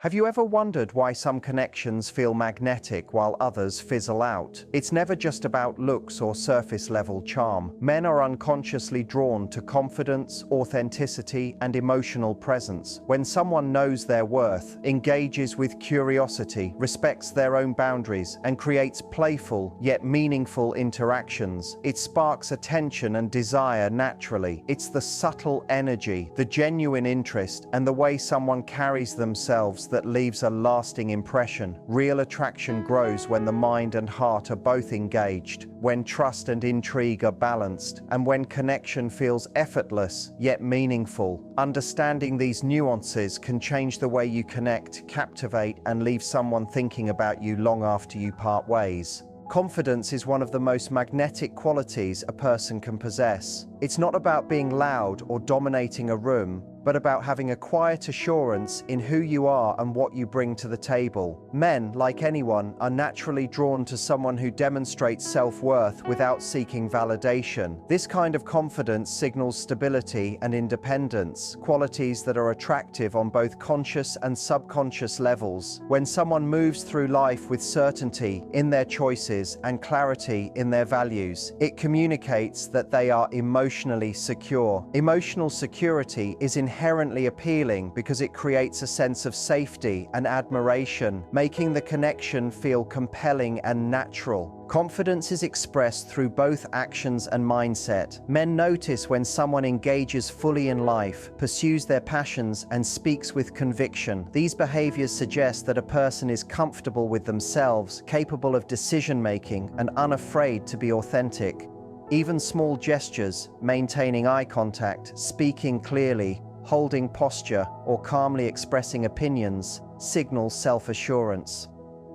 Have you ever wondered why some connections feel magnetic while others fizzle out? It's never just about looks or surface-level charm. Men are unconsciously drawn to confidence, authenticity, and emotional presence. When someone knows their worth, engages with curiosity, respects their own boundaries, and creates playful yet meaningful interactions, it sparks attention and desire naturally. It's the subtle energy, the genuine interest, and the way someone carries themselves that leaves a lasting impression. Real attraction grows when the mind and heart are both engaged, when trust and intrigue are balanced, and when connection feels effortless yet meaningful. Understanding these nuances can change the way you connect, captivate, and leave someone thinking about you long after you part ways. Confidence is one of the most magnetic qualities a person can possess. It's not about being loud or dominating a room, but about having a quiet assurance in who you are and what you bring to the table. Men, like anyone, are naturally drawn to someone who demonstrates self-worth without seeking validation. This kind of confidence signals stability and independence, qualities that are attractive on both conscious and subconscious levels. When someone moves through life with certainty in their choices and clarity in their values, it communicates that they are emotionally secure. Emotional security is inherently appealing because it creates a sense of safety and admiration, making the connection feel compelling and natural. Confidence is expressed through both actions and mindset. Men notice when someone engages fully in life, pursues their passions, and speaks with conviction. These behaviors suggest that a person is comfortable with themselves, capable of decision-making, and unafraid to be authentic. Even small gestures, maintaining eye contact, speaking clearly, holding posture, or calmly expressing opinions, signal self-assurance.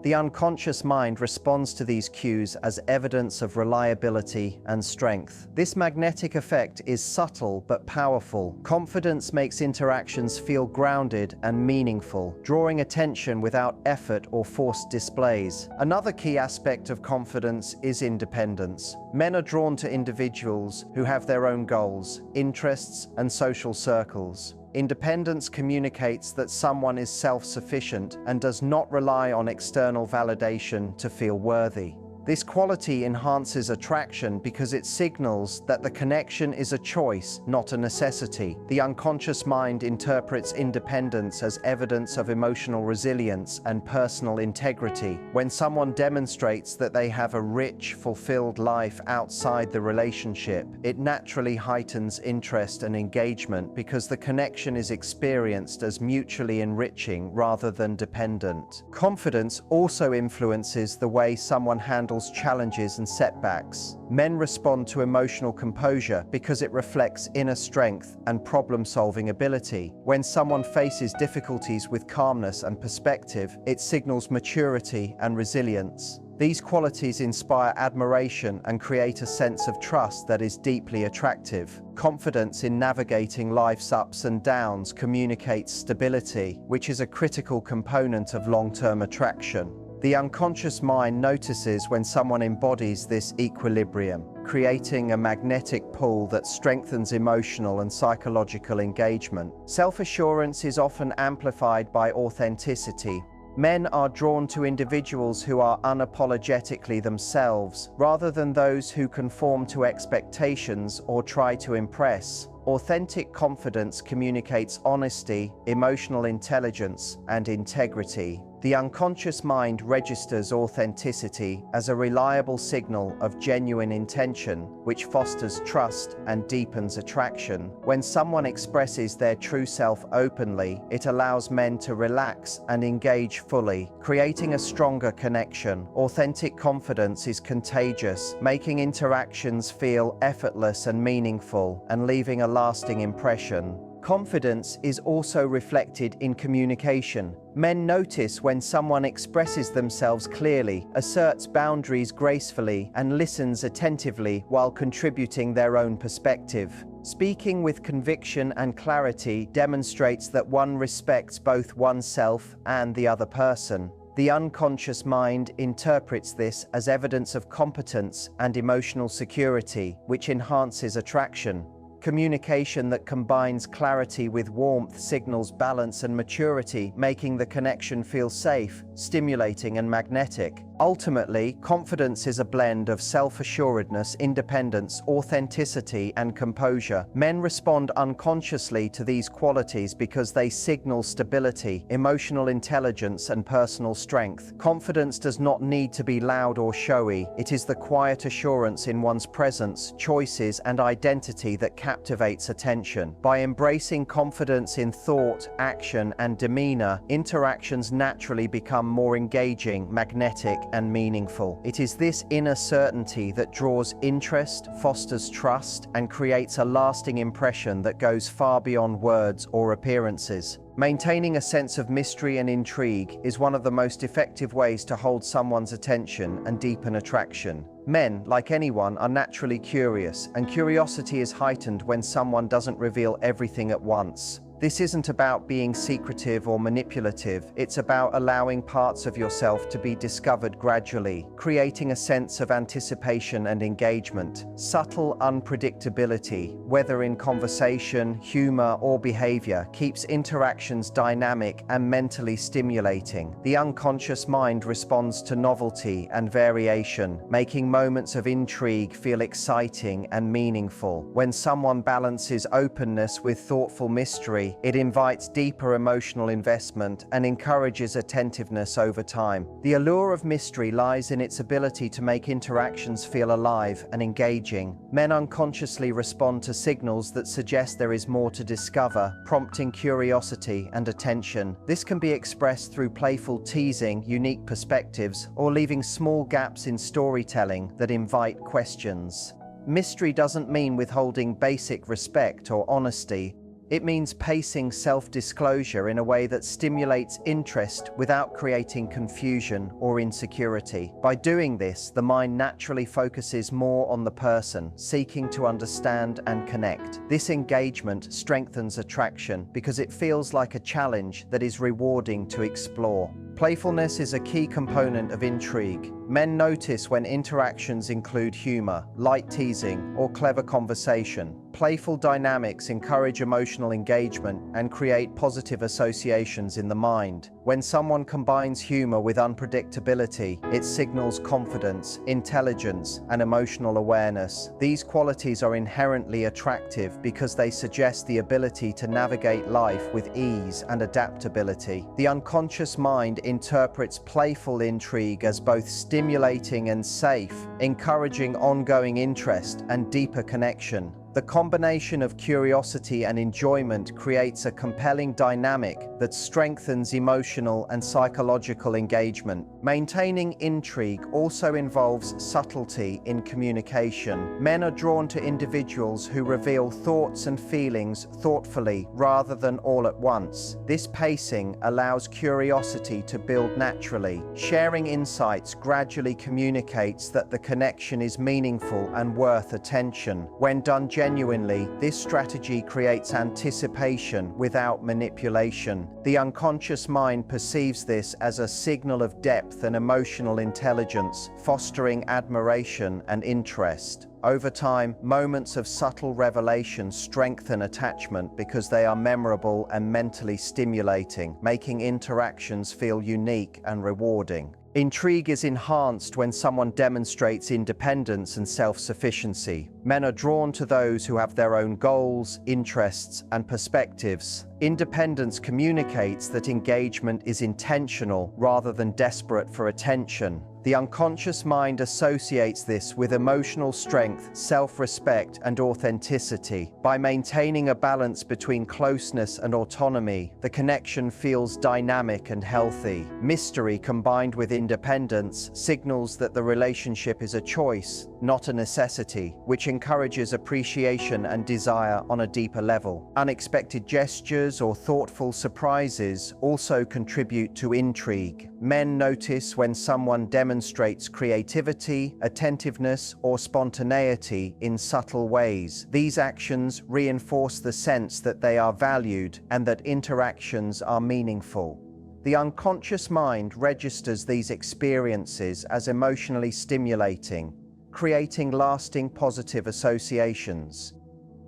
The unconscious mind responds to these cues as evidence of reliability and strength. This magnetic effect is subtle but powerful. Confidence makes interactions feel grounded and meaningful, drawing attention without effort or forced displays. Another key aspect of confidence is independence. Men are drawn to individuals who have their own goals, interests, and social circles. Independence communicates that someone is self-sufficient and does not rely on external validation to feel worthy. This quality enhances attraction because it signals that the connection is a choice, not a necessity. The unconscious mind interprets independence as evidence of emotional resilience and personal integrity. When someone demonstrates that they have a rich, fulfilled life outside the relationship, it naturally heightens interest and engagement because the connection is experienced as mutually enriching rather than dependent. Confidence also influences the way someone handles challenges and setbacks. Men respond to emotional composure because it reflects inner strength and problem-solving ability. When someone faces difficulties with calmness and perspective, it signals maturity and resilience. These qualities inspire admiration and create a sense of trust that is deeply attractive. Confidence in navigating life's ups and downs communicates stability, which is a critical component of long-term attraction. The unconscious mind notices when someone embodies this equilibrium, creating a magnetic pull that strengthens emotional and psychological engagement. Self-assurance is often amplified by authenticity. Men are drawn to individuals who are unapologetically themselves, rather than those who conform to expectations or try to impress. Authentic confidence communicates honesty, emotional intelligence, and integrity. The unconscious mind registers authenticity as a reliable signal of genuine intention, which fosters trust and deepens attraction. When someone expresses their true self openly, it allows men to relax and engage fully, creating a stronger connection. Authentic confidence is contagious, making interactions feel effortless and meaningful, and leaving a lasting impression. Confidence is also reflected in communication. Men notice when someone expresses themselves clearly, asserts boundaries gracefully, and listens attentively while contributing their own perspective. Speaking with conviction and clarity demonstrates that one respects both oneself and the other person. The unconscious mind interprets this as evidence of competence and emotional security, which enhances attraction. Communication that combines clarity with warmth signals balance and maturity, making the connection feel safe, stimulating, and magnetic. Ultimately, confidence is a blend of self-assuredness, independence, authenticity, and composure. Men respond unconsciously to these qualities because they signal stability, emotional intelligence, and personal strength. Confidence does not need to be loud or showy. It is the quiet assurance in one's presence, choices, and identity that captivates attention. By embracing confidence in thought, action, and demeanor, interactions naturally become more engaging, magnetic, and meaningful. It is this inner certainty that draws interest, fosters trust, and creates a lasting impression that goes far beyond words or appearances. Maintaining a sense of mystery and intrigue is one of the most effective ways to hold someone's attention and deepen attraction. Men, like anyone, are naturally curious, and curiosity is heightened when someone doesn't reveal everything at once. This isn't about being secretive or manipulative, it's about allowing parts of yourself to be discovered gradually, creating a sense of anticipation and engagement. Subtle unpredictability, whether in conversation, humor, or behavior, keeps interactions dynamic and mentally stimulating. The unconscious mind responds to novelty and variation, making moments of intrigue feel exciting and meaningful. When someone balances openness with thoughtful mystery, it invites deeper emotional investment and encourages attentiveness over time. The allure of mystery lies in its ability to make interactions feel alive and engaging. Men unconsciously respond to signals that suggest there is more to discover, prompting curiosity and attention. This can be expressed through playful teasing, unique perspectives, or leaving small gaps in storytelling that invite questions. Mystery doesn't mean withholding basic respect or honesty. It means pacing self-disclosure in a way that stimulates interest without creating confusion or insecurity. By doing this, the mind naturally focuses more on the person, seeking to understand and connect. This engagement strengthens attraction because it feels like a challenge that is rewarding to explore. Playfulness is a key component of intrigue. Men notice when interactions include humor, light teasing, or clever conversation. Playful dynamics encourage emotional engagement and create positive associations in the mind. When someone combines humor with unpredictability, it signals confidence, intelligence, and emotional awareness. These qualities are inherently attractive because they suggest the ability to navigate life with ease and adaptability. The unconscious mind interprets playful intrigue as both stimulating and safe, encouraging ongoing interest and deeper connection. The combination of curiosity and enjoyment creates a compelling dynamic that strengthens emotional and psychological engagement. Maintaining intrigue also involves subtlety in communication. Men are drawn to individuals who reveal thoughts and feelings thoughtfully rather than all at once. This pacing allows curiosity to build naturally. Sharing insights gradually communicates that the connection is meaningful and worth attention. When done genuinely, this strategy creates anticipation without manipulation. The unconscious mind perceives this as a signal of depth and emotional intelligence, fostering admiration and interest. Over time, moments of subtle revelation strengthen attachment because they are memorable and mentally stimulating, making interactions feel unique and rewarding. Intrigue is enhanced when someone demonstrates independence and self-sufficiency. Men are drawn to those who have their own goals, interests, and perspectives. Independence communicates that engagement is intentional rather than desperate for attention. The unconscious mind associates this with emotional strength, self-respect, and authenticity. By maintaining a balance between closeness and autonomy, the connection feels dynamic and healthy. Mystery combined with independence signals that the relationship is a choice, not a necessity, which encourages appreciation and desire on a deeper level. Unexpected gestures or thoughtful surprises also contribute to intrigue. Men notice when someone demonstrates creativity, attentiveness, or spontaneity in subtle ways. These actions reinforce the sense that they are valued and that interactions are meaningful. The unconscious mind registers these experiences as emotionally stimulating, creating lasting positive associations.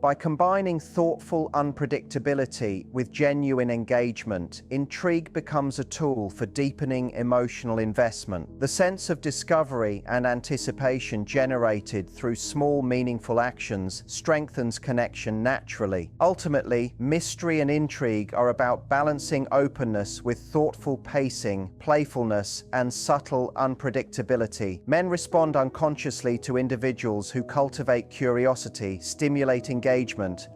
By combining thoughtful unpredictability with genuine engagement, intrigue becomes a tool for deepening emotional investment. The sense of discovery and anticipation generated through small, meaningful actions strengthens connection naturally. Ultimately, mystery and intrigue are about balancing openness with thoughtful pacing, playfulness, and subtle unpredictability. Men respond unconsciously to individuals who cultivate curiosity, stimulate engagement,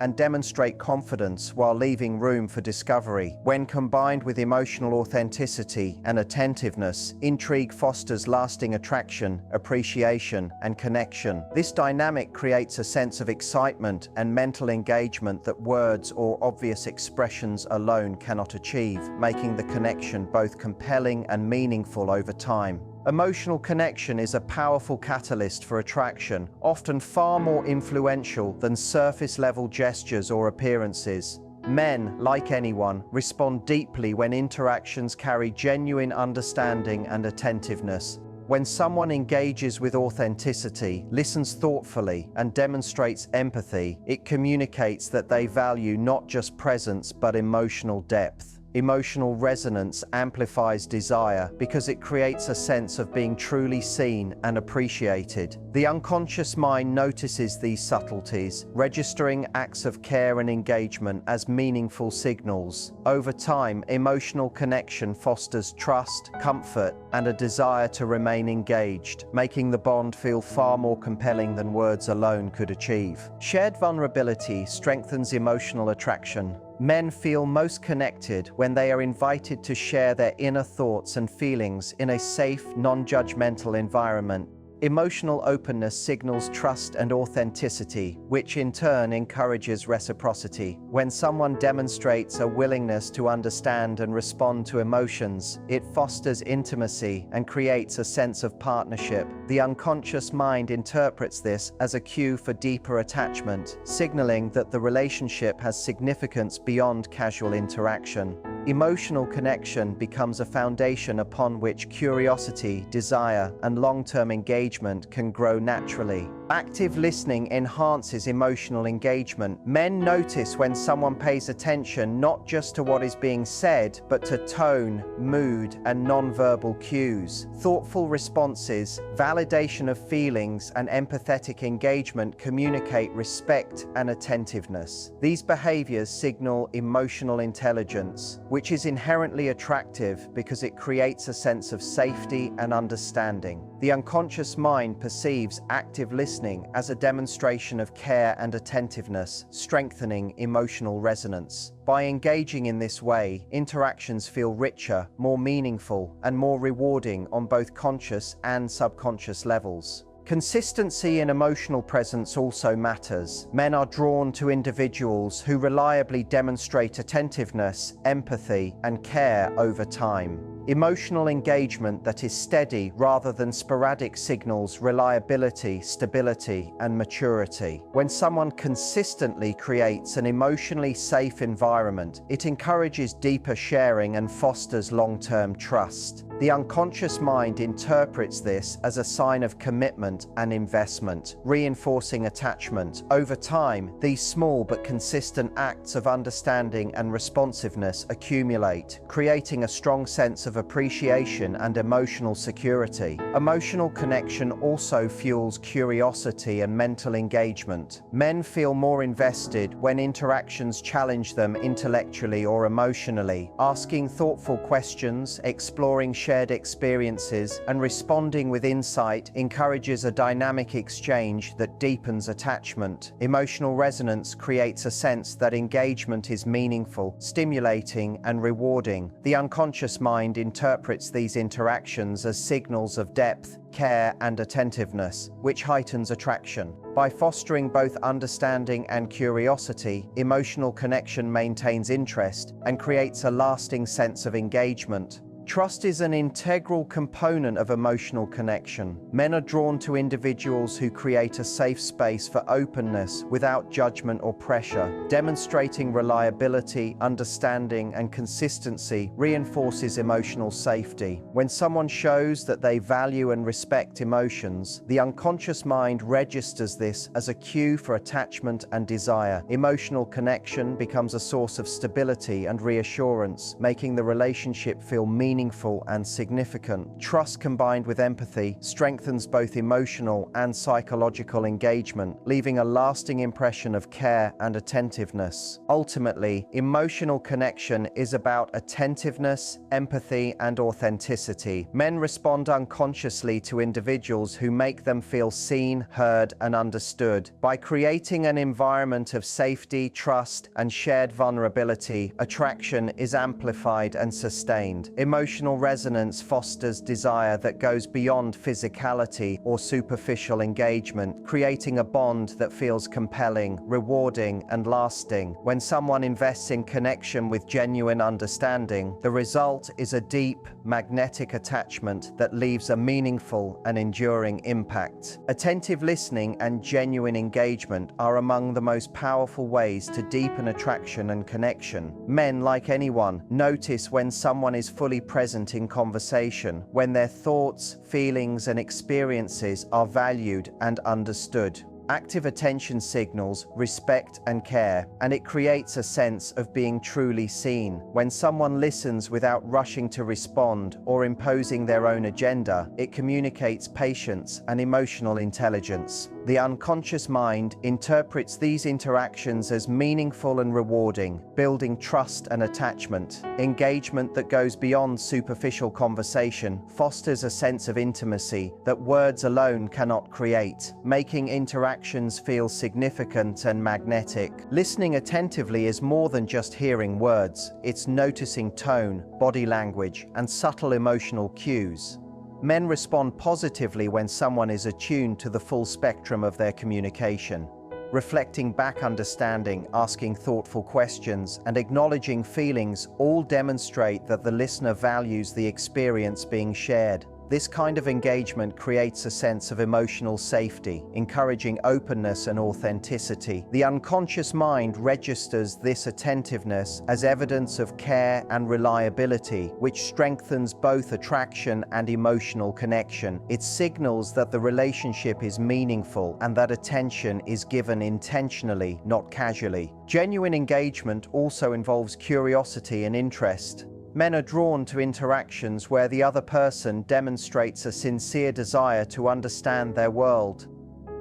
and demonstrate confidence while leaving room for discovery. When combined with emotional authenticity and attentiveness, intrigue fosters lasting attraction, appreciation, and connection. This dynamic creates a sense of excitement and mental engagement that words or obvious expressions alone cannot achieve, making the connection both compelling and meaningful over time. Emotional connection is a powerful catalyst for attraction, often far more influential than surface-level gestures or appearances. Men, like anyone, respond deeply when interactions carry genuine understanding and attentiveness. When someone engages with authenticity, listens thoughtfully, and demonstrates empathy, it communicates that they value not just presence but emotional depth. Emotional resonance amplifies desire because it creates a sense of being truly seen and appreciated. The unconscious mind notices these subtleties, registering acts of care and engagement as meaningful signals. Over time, emotional connection fosters trust, comfort, and a desire to remain engaged, making the bond feel far more compelling than words alone could achieve. Shared vulnerability strengthens emotional attraction. Men feel most connected when they are invited to share their inner thoughts and feelings in a safe, non-judgmental environment. Emotional openness signals trust and authenticity, which in turn encourages reciprocity. When someone demonstrates a willingness to understand and respond to emotions, it fosters intimacy and creates a sense of partnership. The unconscious mind interprets this as a cue for deeper attachment, signaling that the relationship has significance beyond casual interaction. Emotional connection becomes a foundation upon which curiosity, desire, and long-term engagement can grow naturally. Active listening enhances emotional engagement. Men notice when someone pays attention not just to what is being said, but to tone, mood, and nonverbal cues. Thoughtful responses, validation of feelings, and empathetic engagement communicate respect and attentiveness. These behaviors signal emotional intelligence, which is inherently attractive because it creates a sense of safety and understanding. The unconscious mind perceives active listening as a demonstration of care and attentiveness, strengthening emotional resonance. By engaging in this way, interactions feel richer, more meaningful, and more rewarding on both conscious and subconscious levels. Consistency in emotional presence also matters. Men are drawn to individuals who reliably demonstrate attentiveness, empathy, and care over time. Emotional engagement that is steady rather than sporadic signals reliability, stability, and maturity. When someone consistently creates an emotionally safe environment, it encourages deeper sharing and fosters long-term trust. The unconscious mind interprets this as a sign of commitment and investment, reinforcing attachment. Over time, these small but consistent acts of understanding and responsiveness accumulate, creating a strong sense of appreciation and emotional security. Emotional connection also fuels curiosity and mental engagement. Men feel more invested when interactions challenge them intellectually or emotionally. Asking thoughtful questions, exploring shared experiences, and responding with insight encourages a dynamic exchange that deepens attachment. Emotional resonance creates a sense that engagement is meaningful, stimulating, and rewarding. The unconscious mind interprets these interactions as signals of depth, care, and attentiveness, which heightens attraction. By fostering both understanding and curiosity, emotional connection maintains interest and creates a lasting sense of engagement. Trust is an integral component of emotional connection. Men are drawn to individuals who create a safe space for openness without judgment or pressure. Demonstrating reliability, understanding, and consistency reinforces emotional safety. When someone shows that they value and respect emotions, the unconscious mind registers this as a cue for attachment and desire. Emotional connection becomes a source of stability and reassurance, making the relationship feel meaningful and significant. Trust combined with empathy strengthens both emotional and psychological engagement, leaving a lasting impression of care and attentiveness. Ultimately, emotional connection is about attentiveness, empathy, and authenticity. Men respond unconsciously to individuals who make them feel seen, heard, and understood. By creating an environment of safety, trust, and shared vulnerability, attraction is amplified and sustained. Emotional resonance fosters desire that goes beyond physicality or superficial engagement, creating a bond that feels compelling, rewarding, and lasting. When someone invests in connection with genuine understanding, the result is a deep, magnetic attachment that leaves a meaningful and enduring impact. Attentive listening and genuine engagement are among the most powerful ways to deepen attraction and connection. Men, like anyone, notice when someone is fully present in conversation, when their thoughts, feelings, and experiences are valued and understood. Active attention signals respect and care, and it creates a sense of being truly seen. When someone listens without rushing to respond or imposing their own agenda, it communicates patience and emotional intelligence. The unconscious mind interprets these interactions as meaningful and rewarding, building trust and attachment. Engagement that goes beyond superficial conversation fosters a sense of intimacy that words alone cannot create, making interactions feel significant and magnetic. Listening attentively is more than just hearing words. It's noticing tone, body language, and subtle emotional cues. Men respond positively when someone is attuned to the full spectrum of their communication. Reflecting back understanding, asking thoughtful questions, and acknowledging feelings all demonstrate that the listener values the experience being shared. This kind of engagement creates a sense of emotional safety, encouraging openness and authenticity. The unconscious mind registers this attentiveness as evidence of care and reliability, which strengthens both attraction and emotional connection. It signals that the relationship is meaningful and that attention is given intentionally, not casually. Genuine engagement also involves curiosity and interest. Men are drawn to interactions where the other person demonstrates a sincere desire to understand their world.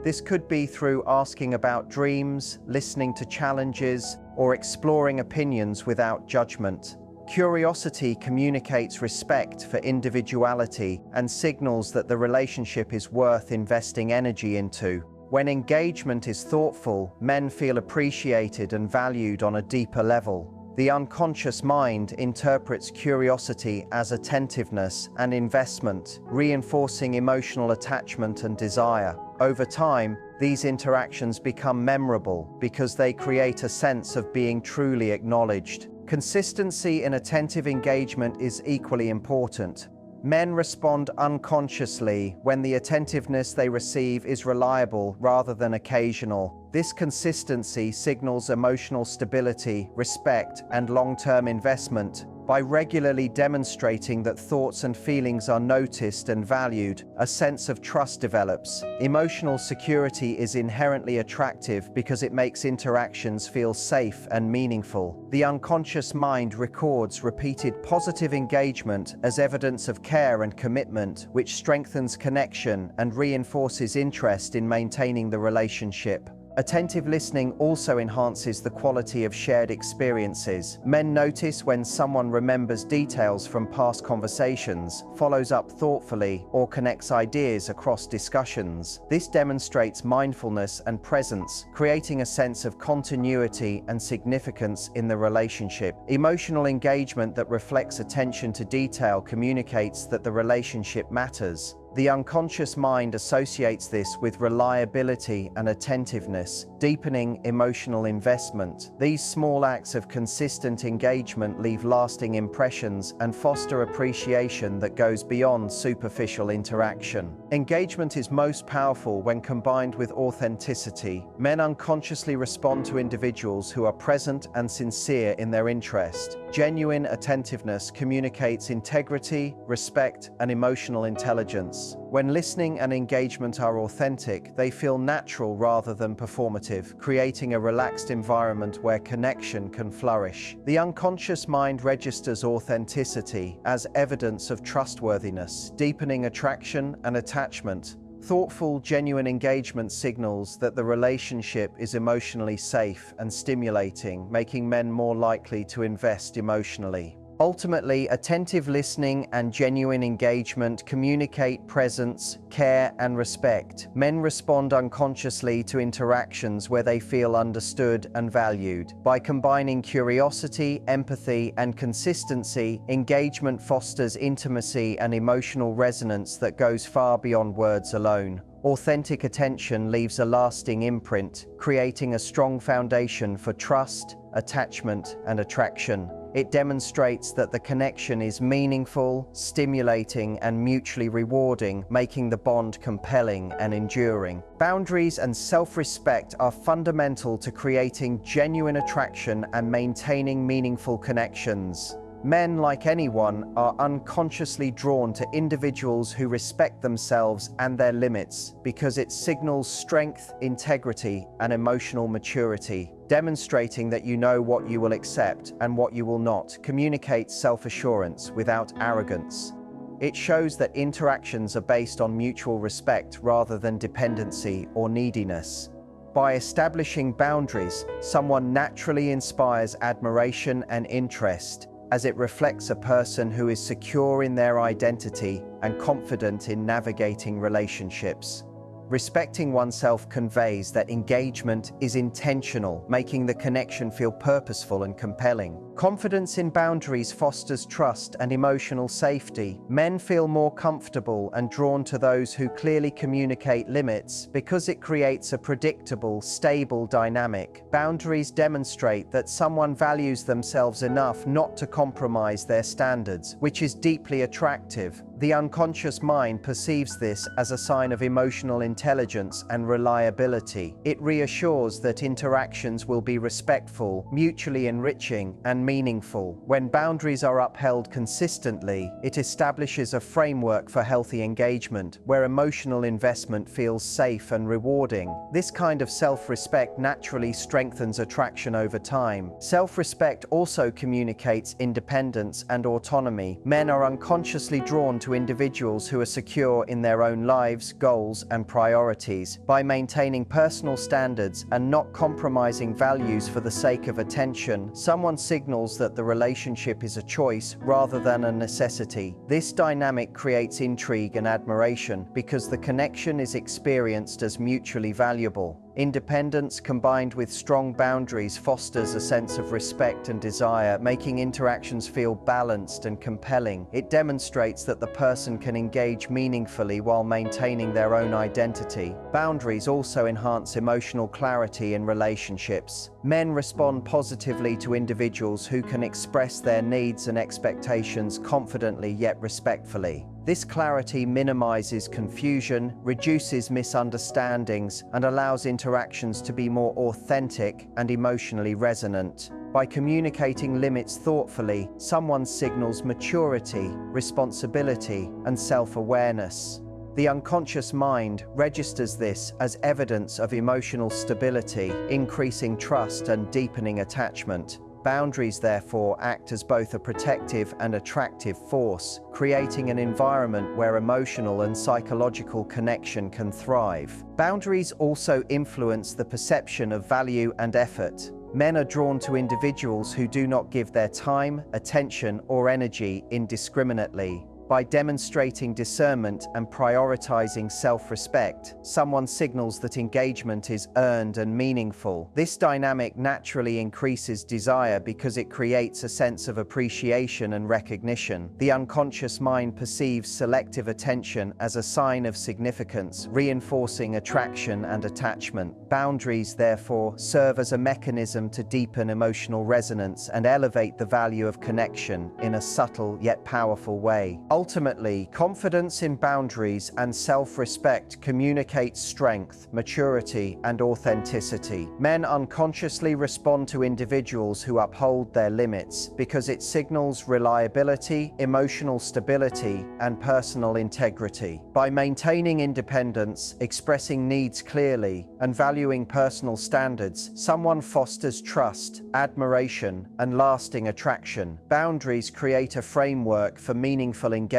This could be through asking about dreams, listening to challenges, or exploring opinions without judgment. Curiosity communicates respect for individuality and signals that the relationship is worth investing energy into. When engagement is thoughtful, men feel appreciated and valued on a deeper level. The unconscious mind interprets curiosity as attentiveness and investment, reinforcing emotional attachment and desire. Over time, these interactions become memorable because they create a sense of being truly acknowledged. Consistency in attentive engagement is equally important. Men respond unconsciously when the attentiveness they receive is reliable rather than occasional. This consistency signals emotional stability, respect, and long-term investment. By regularly demonstrating that thoughts and feelings are noticed and valued, a sense of trust develops. Emotional security is inherently attractive because it makes interactions feel safe and meaningful. The unconscious mind records repeated positive engagement as evidence of care and commitment, which strengthens connection and reinforces interest in maintaining the relationship. Attentive listening also enhances the quality of shared experiences. Men notice when someone remembers details from past conversations, follows up thoughtfully, or connects ideas across discussions. This demonstrates mindfulness and presence, creating a sense of continuity and significance in the relationship. Emotional engagement that reflects attention to detail communicates that the relationship matters. The unconscious mind associates this with reliability and attentiveness, deepening emotional investment. These small acts of consistent engagement leave lasting impressions and foster appreciation that goes beyond superficial interaction. Engagement is most powerful when combined with authenticity. Men unconsciously respond to individuals who are present and sincere in their interest. Genuine attentiveness communicates integrity, respect, and emotional intelligence. When listening and engagement are authentic, they feel natural rather than performative, creating a relaxed environment where connection can flourish. The unconscious mind registers authenticity as evidence of trustworthiness, deepening attraction and attachment. Thoughtful, genuine engagement signals that the relationship is emotionally safe and stimulating, making men more likely to invest emotionally. Ultimately, attentive listening and genuine engagement communicate presence, care, and respect. Men respond unconsciously to interactions where they feel understood and valued. By combining curiosity, empathy, and consistency, engagement fosters intimacy and emotional resonance that goes far beyond words alone. Authentic attention leaves a lasting imprint, creating a strong foundation for trust, attachment, and attraction. It demonstrates that the connection is meaningful, stimulating, and mutually rewarding, making the bond compelling and enduring. Boundaries and self-respect are fundamental to creating genuine attraction and maintaining meaningful connections. Men, like anyone, are unconsciously drawn to individuals who respect themselves and their limits because it signals strength, integrity, and emotional maturity. Demonstrating that you know what you will accept and what you will not communicates self-assurance without arrogance. It shows that interactions are based on mutual respect rather than dependency or neediness. By establishing boundaries, someone naturally inspires admiration and interest, as it reflects a person who is secure in their identity and confident in navigating relationships. Respecting oneself conveys that engagement is intentional, making the connection feel purposeful and compelling. Confidence in boundaries fosters trust and emotional safety. Men feel more comfortable and drawn to those who clearly communicate limits because it creates a predictable, stable dynamic. Boundaries demonstrate that someone values themselves enough not to compromise their standards, which is deeply attractive. The unconscious mind perceives this as a sign of emotional intelligence and reliability. It reassures that interactions will be respectful, mutually enriching, and meaningful. When boundaries are upheld consistently, it establishes a framework for healthy engagement, where emotional investment feels safe and rewarding. This kind of self-respect naturally strengthens attraction over time. Self-respect also communicates independence and autonomy. Men are unconsciously drawn to individuals who are secure in their own lives, goals, and priorities. By maintaining personal standards and not compromising values for the sake of attention, someone signals that the relationship is a choice rather than a necessity. This dynamic creates intrigue and admiration because the connection is experienced as mutually valuable. Independence combined with strong boundaries fosters a sense of respect and desire, making interactions feel balanced and compelling. It demonstrates that the person can engage meaningfully while maintaining their own identity. Boundaries also enhance emotional clarity in relationships. Men respond positively to individuals who can express their needs and expectations confidently yet respectfully. This clarity minimizes confusion, reduces misunderstandings, and allows interactions to be more authentic and emotionally resonant. By communicating limits thoughtfully, someone signals maturity, responsibility, and self-awareness. The unconscious mind registers this as evidence of emotional stability, increasing trust and deepening attachment. Boundaries, therefore, act as both a protective and attractive force, creating an environment where emotional and psychological connection can thrive. Boundaries also influence the perception of value and effort. Men are drawn to individuals who do not give their time, attention, or energy indiscriminately. By demonstrating discernment and prioritizing self-respect, someone signals that engagement is earned and meaningful. This dynamic naturally increases desire because it creates a sense of appreciation and recognition. The unconscious mind perceives selective attention as a sign of significance, reinforcing attraction and attachment. Boundaries, therefore, serve as a mechanism to deepen emotional resonance and elevate the value of connection in a subtle yet powerful way. Ultimately, confidence in boundaries and self-respect communicates strength, maturity, and authenticity. Men unconsciously respond to individuals who uphold their limits because it signals reliability, emotional stability, and personal integrity. By maintaining independence, expressing needs clearly, and valuing personal standards, someone fosters trust, admiration, and lasting attraction. Boundaries create a framework for meaningful engagement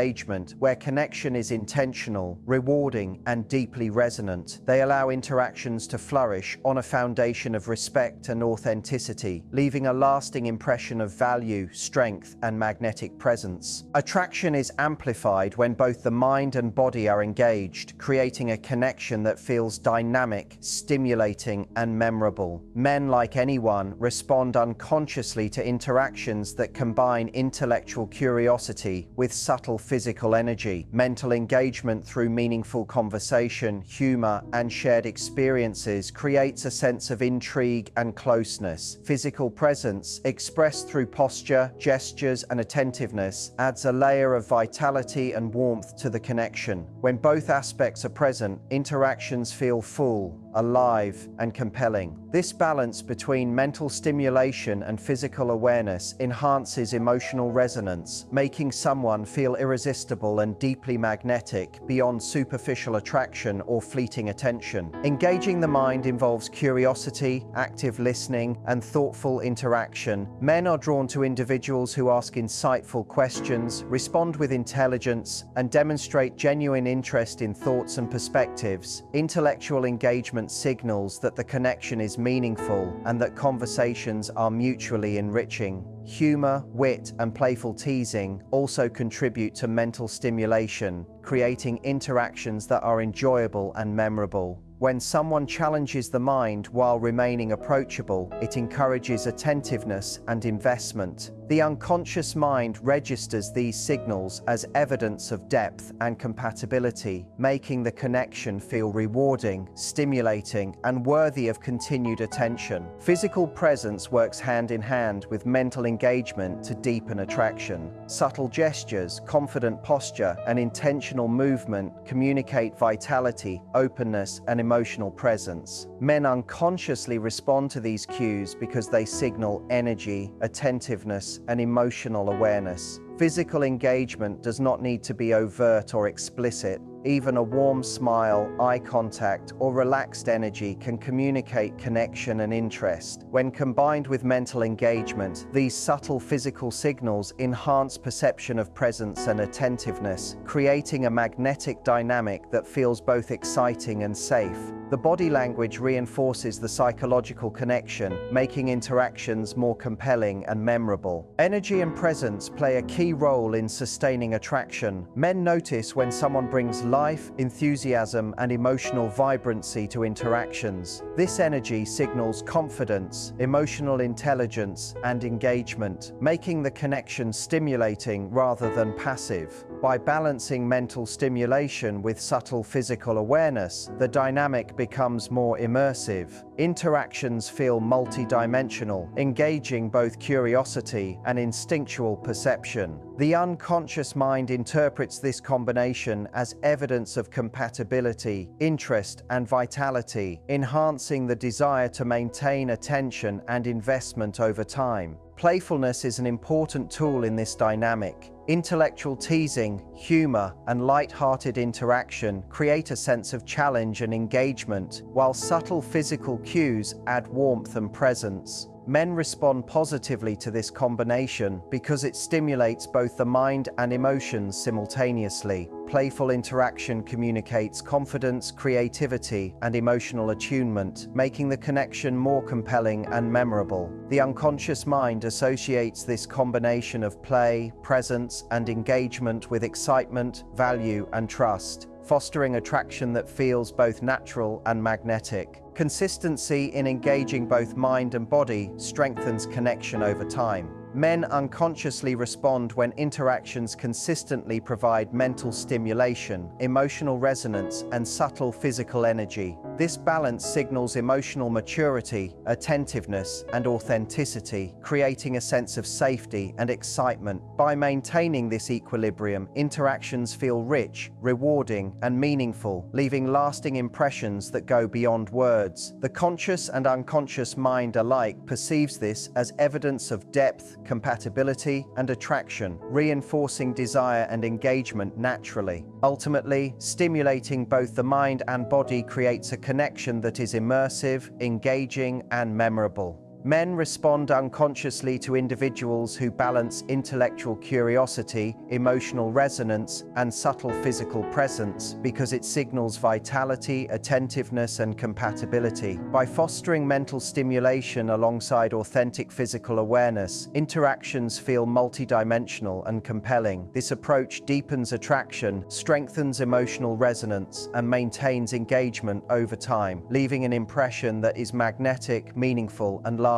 where connection is intentional, rewarding, and deeply resonant. They allow interactions to flourish on a foundation of respect and authenticity, leaving a lasting impression of value, strength, and magnetic presence. Attraction is amplified when both the mind and body are engaged, creating a connection that feels dynamic, stimulating, and memorable. Men, like anyone, respond unconsciously to interactions that combine intellectual curiosity with subtle physical energy. Mental engagement through meaningful conversation, humor, and shared experiences creates a sense of intrigue and closeness. Physical presence, expressed through posture, gestures, and attentiveness, adds a layer of vitality and warmth to the connection. When both aspects are present, interactions feel full, alive, and compelling. This balance between mental stimulation and physical awareness enhances emotional resonance, making someone feel irresistible and deeply magnetic beyond superficial attraction or fleeting attention. Engaging the mind involves curiosity, active listening, and thoughtful interaction. Men are drawn to individuals who ask insightful questions, respond with intelligence, and demonstrate genuine interest in thoughts and perspectives. Intellectual engagement signals that the connection is meaningful and that conversations are mutually enriching. Humor, wit, and playful teasing also contribute to mental stimulation, creating interactions that are enjoyable and memorable. When someone challenges the mind while remaining approachable, it encourages attentiveness and investment. The unconscious mind registers these signals as evidence of depth and compatibility, making the connection feel rewarding, stimulating, and worthy of continued attention. Physical presence works hand in hand with mental engagement to deepen attraction. Subtle gestures, confident posture, and intentional movement communicate vitality, openness, and emotional presence. Men unconsciously respond to these cues because they signal energy, attentiveness, and emotional awareness. Physical engagement does not need to be overt or explicit. Even a warm smile, eye contact, or relaxed energy can communicate connection and interest. When combined with mental engagement, these subtle physical signals enhance perception of presence and attentiveness, creating a magnetic dynamic that feels both exciting and safe. The body language reinforces the psychological connection, making interactions more compelling and memorable. Energy and presence play a key role in sustaining attraction. Men notice when someone brings life, enthusiasm, and emotional vibrancy to interactions. This energy signals confidence, emotional intelligence, and engagement, making the connection stimulating rather than passive. By balancing mental stimulation with subtle physical awareness, the dynamic becomes more immersive. Interactions feel multidimensional, engaging both curiosity and instinctual perception. The unconscious mind interprets this combination as evidence of compatibility, interest, and vitality, enhancing the desire to maintain attention and investment over time. Playfulness is an important tool in this dynamic. Intellectual teasing, humor, and light-hearted interaction create a sense of challenge and engagement, while subtle physical cues add warmth and presence. Men respond positively to this combination because it stimulates both the mind and emotions simultaneously. Playful interaction communicates confidence, creativity, and emotional attunement, making the connection more compelling and memorable. The unconscious mind associates this combination of play, presence, and engagement with excitement, value, and trust, fostering attraction that feels both natural and magnetic. Consistency in engaging both mind and body strengthens connection over time. Men unconsciously respond when interactions consistently provide mental stimulation, emotional resonance, and subtle physical energy. This balance signals emotional maturity, attentiveness, and authenticity, creating a sense of safety and excitement. By maintaining this equilibrium, interactions feel rich, rewarding, and meaningful, leaving lasting impressions that go beyond words. The conscious and unconscious mind alike perceives this as evidence of depth, compatibility, and attraction, reinforcing desire and engagement naturally. Ultimately, stimulating both the mind and body creates a connection that is immersive, engaging, and memorable. Men respond unconsciously to individuals who balance intellectual curiosity, emotional resonance, and subtle physical presence because it signals vitality, attentiveness, and compatibility. By fostering mental stimulation alongside authentic physical awareness, interactions feel multidimensional and compelling. This approach deepens attraction, strengthens emotional resonance, and maintains engagement over time, leaving an impression that is magnetic, meaningful, and lasting.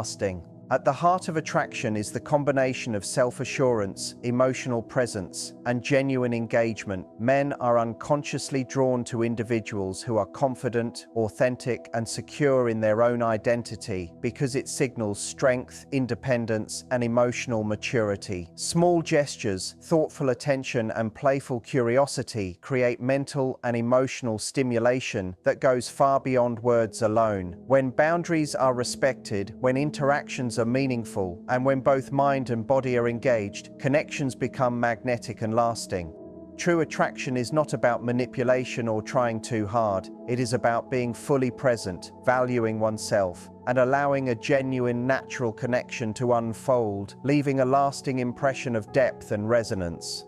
At the heart of attraction is the combination of self-assurance, emotional presence, and genuine engagement. Men are unconsciously drawn to individuals who are confident, authentic, and secure in their own identity because it signals strength, independence, and emotional maturity. Small gestures, thoughtful attention, and playful curiosity create mental and emotional stimulation that goes far beyond words alone. When boundaries are respected, when interactions are meaningful, and when both mind and body are engaged, connections become magnetic and lasting. True attraction is not about manipulation or trying too hard. It is about being fully present, valuing oneself, and allowing a genuine, natural connection to unfold, leaving a lasting impression of depth and resonance.